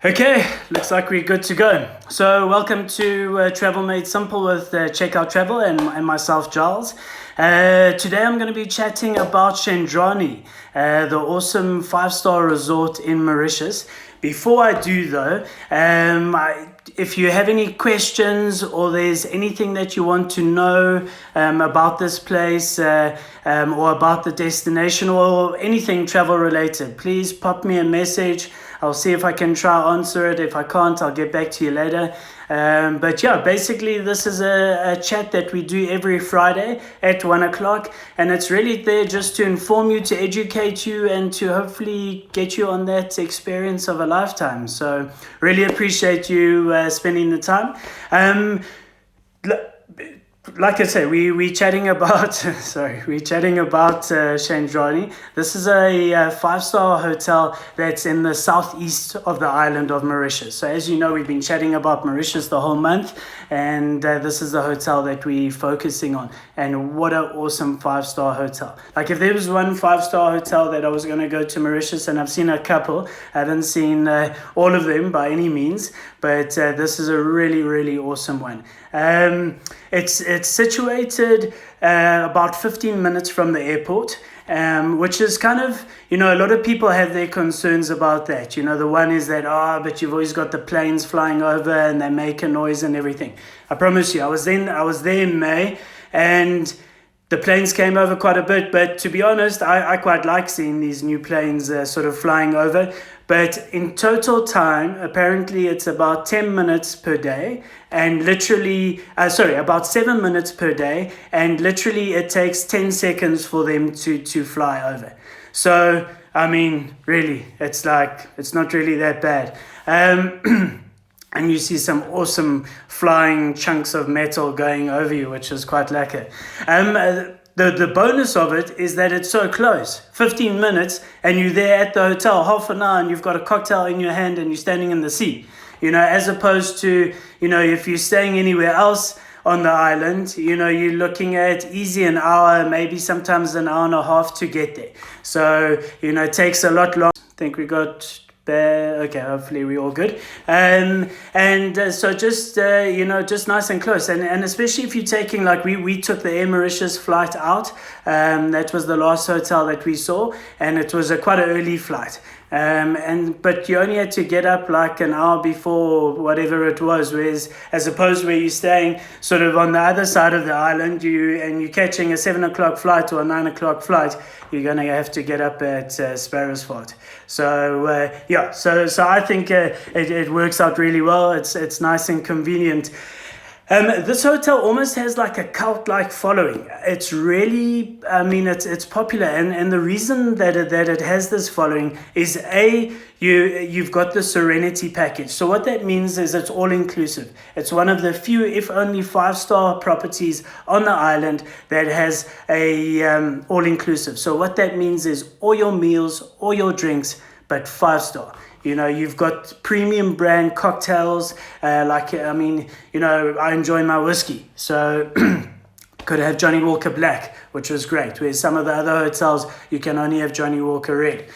Okay, looks like we're good to go. So welcome to Travel Made Simple with Checkout Travel and myself, Giles. Today I'm going to be chatting about Shandrani, the awesome 5-star resort in Mauritius. Before I do though, if you have any questions or there's anything that you want to know about this place or about the destination or anything travel related, please pop me a message. I'll see if I can try answer it. If I can't, I'll get back to you later. But yeah, basically this is a chat that we do every Friday at 1 o'clock. And it's really there just to inform you, to educate you, and to hopefully get you on that experience of a lifetime. So really appreciate you spending the time. Like I say, we're chatting about Shandrani. This is a 5-star hotel that's in the southeast of the island of Mauritius. So as you know, we've been chatting about Mauritius the whole month, and this is the hotel that we're focusing on. And what an awesome 5-star hotel. Like if there was one 5-star hotel that I was going to go to Mauritius, and I've seen a couple, I haven't seen all of them by any means, but this is a really, really awesome one. It's situated about 15 minutes from the airport, which is kind of, a lot of people have their concerns about that. The one is that, but you've always got the planes flying over and they make a noise and everything. I promise you, I was there in May, and the planes came over quite a bit, but to be honest, I quite like seeing these new planes sort of flying over. But in total time, apparently it's about 10 minutes per day, and literally, about 7 minutes per day, and literally it takes 10 seconds for them to fly over. So, I mean, really, it's not really that bad. And you see some awesome flying chunks of metal going over you, which is quite lekker. The bonus of it is that it's so close, 15 minutes, and you're there at the hotel half an hour, and you've got a cocktail in your hand and you're standing in the sea. As opposed to, if you're staying anywhere else on the island, you're looking at easy an hour, maybe sometimes an hour and a half to get there. So, it takes a lot longer. I think we got there. Okay, hopefully we're all good. So just nice and close, and especially if you're taking, like we took the Air Mauritius flight out. That was the last hotel that we saw, and it was quite an early flight. But you only had to get up like an hour before whatever it was, whereas as opposed where you're staying sort of on the other side of the island, you're catching a 7 o'clock flight or a 9 o'clock flight, you're gonna have to get up at Sparrow's Fort. So so I think it works out really well. It's nice and convenient. This hotel almost has like a cult-like following. It's really, it's popular, and the reason that it has this following is you've got the Serenity package. So what that means is it's all-inclusive. It's one of the few, if only 5-star properties on the island that has a all-inclusive. So what that means is all your meals, all your drinks, but 5-star. You've got premium brand cocktails. I enjoy my whiskey. So could have Johnny Walker Black, which was great. Whereas some of the other hotels, you can only have Johnny Walker Red.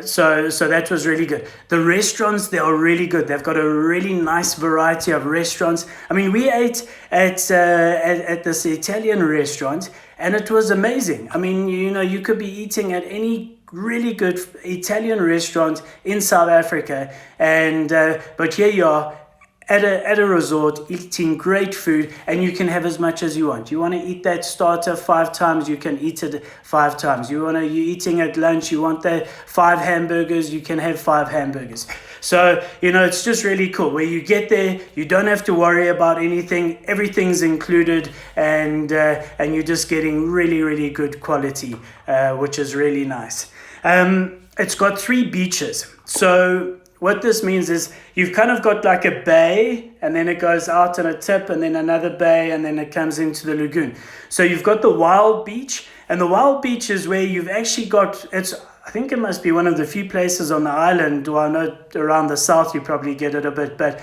So that was really good. The restaurants, they are really good. They've got a really nice variety of restaurants. We ate at this Italian restaurant, and it was amazing. You could be eating at any really good Italian restaurant in South Africa, and but here you are at a resort eating great food, and you can have as much as you want. You want to eat that starter 5 times, you can eat it 5 times. You're eating at lunch, you want the 5 hamburgers, you can have 5 hamburgers. So it's just really cool. Where you get there, you don't have to worry about anything. Everything's included, and you're just getting really, really good quality, which is really nice. It's got 3 beaches. So what this means is you've kind of got like a bay, and then it goes out on a tip, and then another bay, and then it comes into the lagoon. So you've got the wild beach, and the wild beach is where you've actually got, I think it must be one of the few places on the island, or I know around the south you probably get it a bit, but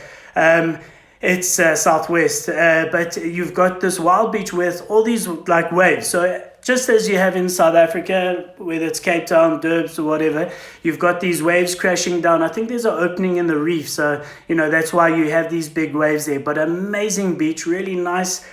it's southwest. But you've got this wild beach with all these like waves. So just as you have in South Africa, whether it's Cape Town, Durbs, or whatever, you've got these waves crashing down. I think there's an opening in the reef, so that's why you have these big waves there. But amazing beach, really nice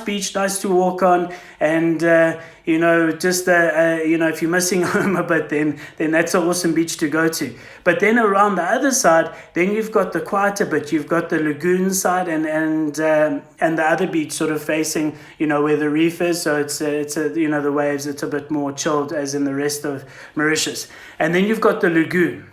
beach, nice to walk on, and just if you're missing home a bit, then that's an awesome beach to go to. But then around the other side, then you've got the quieter bit. You've got the lagoon side and the other beach sort of facing where the reef is. So it's the waves. It's a bit more chilled as in the rest of Mauritius. And then you've got the lagoon.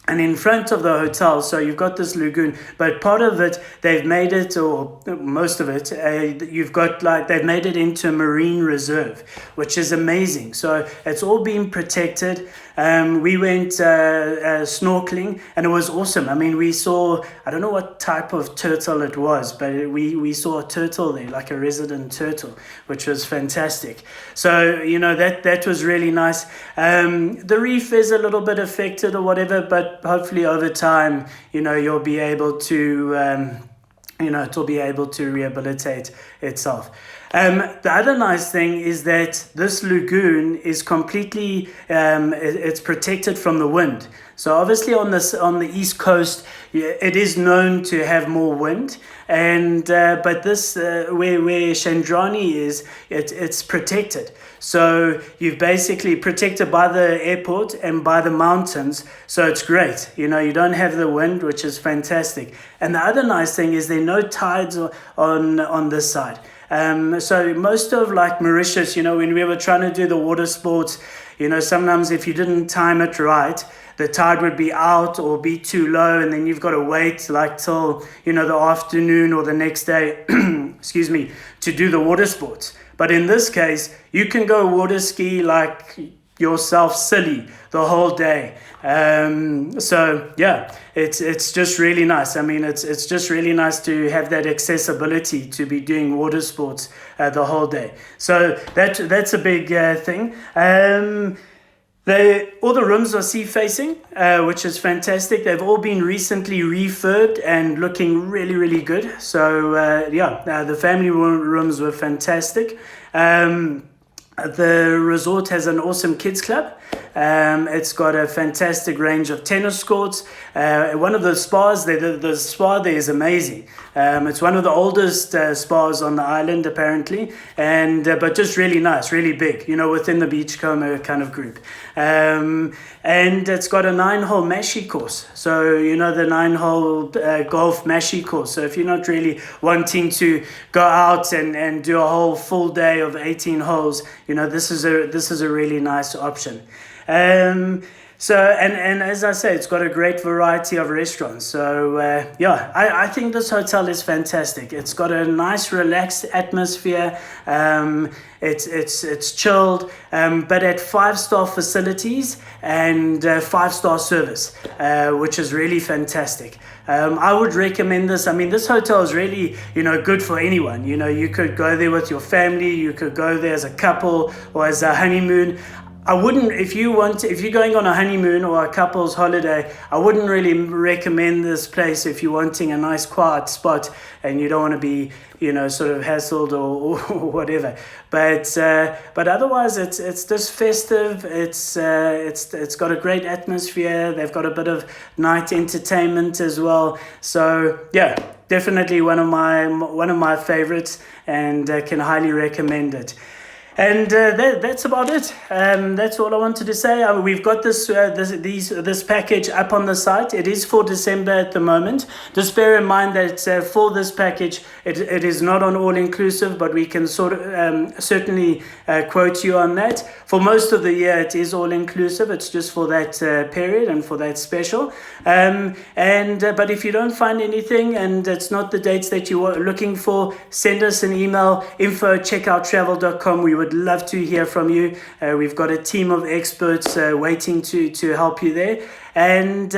And in front of the hotel, so you've got this lagoon, but part of it, they've made it, or most of it, they've made it into a marine reserve, which is amazing. So it's all been protected. We went snorkeling, and it was awesome. I mean, we saw, I don't know what type of turtle it was, but we saw a turtle there, like a resident turtle, which was fantastic. So, that was really nice. The reef is a little bit affected or whatever, but hopefully over time, you'll be able to, it'll be able to rehabilitate itself. The other nice thing is that this lagoon is completely, it's protected from the wind. So obviously on the east coast, it is known to have more wind, but this where Shandrani is, it's protected. So you've basically protected by the airport and by the mountains. So it's great. You don't have the wind, which is fantastic. And the other nice thing is there are no tides on this side. So most of like Mauritius, when we were trying to do the water sports, sometimes if you didn't time it right, the tide would be out or be too low, and then you've got to wait like till, the afternoon or the next day, excuse me, to do the water sports. But in this case, you can go water ski like yourself silly the whole day. So yeah, it's just really nice. I mean, it's just really nice to have that accessibility to be doing water sports the whole day. So that's a big thing. All the rooms are sea facing, which is fantastic. They've all been recently refurbed and looking really, really good. So the family rooms were fantastic. The resort has an awesome kids club. It's got a fantastic range of tennis courts. One of the spas, the spa there is amazing. It's one of the oldest spas on the island, apparently, but just really nice, really big, within the Beachcomber kind of group. And it's got a 9-hole mashie course. So, the 9-hole golf mashie course. So if you're not really wanting to go out and do a whole full day of 18 holes, this is a really nice option. So as I say, it's got a great variety of restaurants. So I think this hotel is fantastic. It's got a nice, relaxed atmosphere. It's chilled, but at 5-star facilities and 5-star service, which is really fantastic. I would recommend this. I mean, this hotel is really, good for anyone. You could go there with your family. You could go there as a couple or as a honeymoon. I wouldn't, if you're going on a honeymoon or a couple's holiday, I wouldn't really recommend this place if you're wanting a nice quiet spot and you don't want to be, sort of hassled or whatever. But otherwise, it's just festive. It's got a great atmosphere. They've got a bit of night entertainment as well. So yeah, definitely one of my favorites, and can highly recommend it. And that's about it. That's all I wanted to say. We've got this package up on the site. It is for December at the moment. Just bear in mind that for this package, it is not on all-inclusive, but we can certainly quote you on that. For most of the year, it is all-inclusive. It's just for that period and for that special. But if you don't find anything and it's not the dates that you were looking for, send us an email, info@checkouttravel.com. We would love to hear from you. We've got a team of experts waiting to help you there. And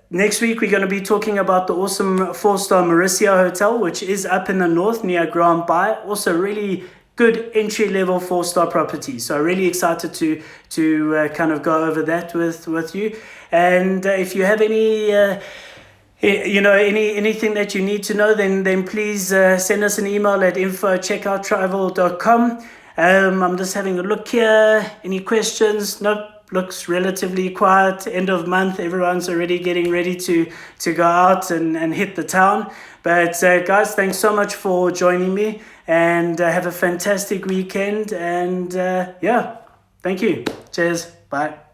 next week we're going to be talking about the awesome 4-star Mauricio Hotel, which is up in the north near Grand Bay. Also really good entry-level 4-star property. So really excited to kind of go over that with you. And if you have any anything that you need to know, then please send us an email at info@checkouttravel.com. I'm just having a look here. Any questions? Nope. Looks relatively quiet. End of month, everyone's already getting ready to go out and hit the town. But guys, thanks so much for joining me, and have a fantastic weekend. And yeah, thank you. Cheers. Bye.